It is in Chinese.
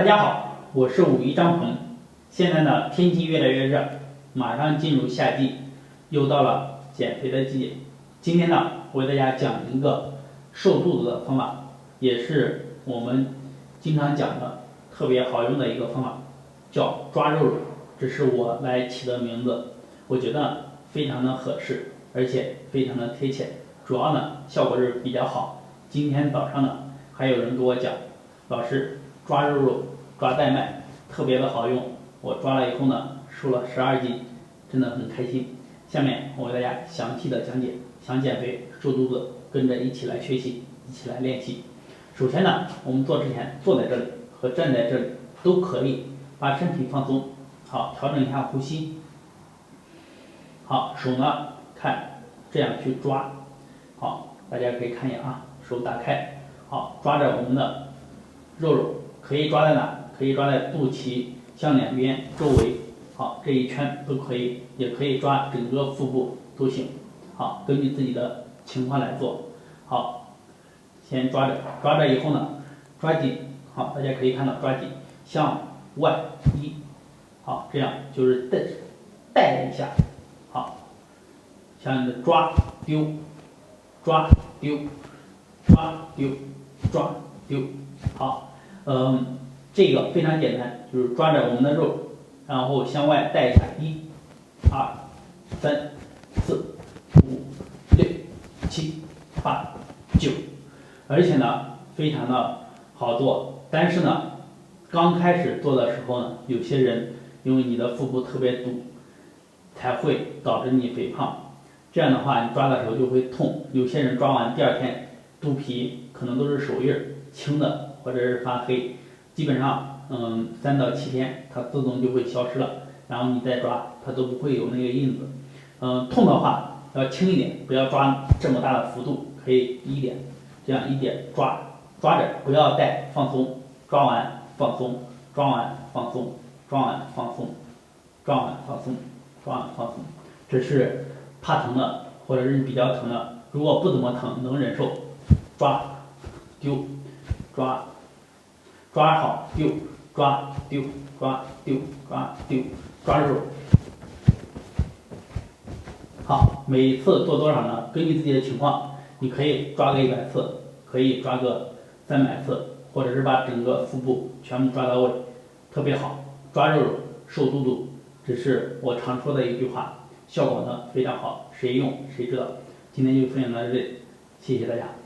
大家好，我是武夷张鹏。现在呢，天气越来越热，马上进入夏季，又到了减肥的季节。今天呢，我给大家讲一个瘦肚子的方法，也是我们经常讲的特别好用的一个方法，叫抓肉肉。这是我来起的名字，我觉得非常的合适，而且非常的贴切。主要呢，效果是比较好。今天早上呢，还有人给我讲，老师抓肉肉、抓带麦特别的好用，我抓了以后呢，瘦了12斤，真的很开心。下面我给大家详细的讲解，想减肥、瘦肚子，跟着一起来学习，一起来练习。首先呢，我们做之前坐在这里和站在这里都可以，把身体放松，好，调整一下呼吸。好，手呢看这样去抓，好，大家可以看一眼啊，手打开，好，抓着我们的肉肉，可以抓在哪？可以抓在肚脐向两边周围，好，这一圈都可以，也可以抓整个腹部都行。好，根据自己的情况来做。好，先抓着，抓着以后呢，抓紧，好，大家可以看到抓紧，向外一，好，这样就是带一下，好，像你的抓丢，抓丢，抓丢，抓丢，好。这个非常简单，就是抓着我们的肉，然后向外带一下，1、2、3、4、5、6、7、8、9，而且呢非常的好做，但是呢刚开始做的时候呢，有些人因为你的腹部特别堵，才会导致你肥胖，这样的话你抓的时候就会痛，有些人抓完第二天肚皮可能都是手印青的。或者是发黑，基本上3到7天它自动就会消失了，然后你再抓它都不会有那个印子。痛的话要轻一点，不要抓这么大的幅度，可以低一点，这样一点抓着，不要带，放松，抓完放松，抓完放松，抓完放松，抓完放松，抓完放松。这是怕疼的或者是比较疼的，如果不怎么疼能忍受，抓丢抓好丢，抓丢，抓丢，抓丢，抓肉。好，每一次做多少呢？根据自己的情况，你可以抓个100次，可以抓个300次，或者是把整个腹部全部抓到位，特别好。抓肉肉，瘦肚肚，这是我常说的一句话，效果呢非常好，谁用谁知道。今天就分享到这里，谢谢大家。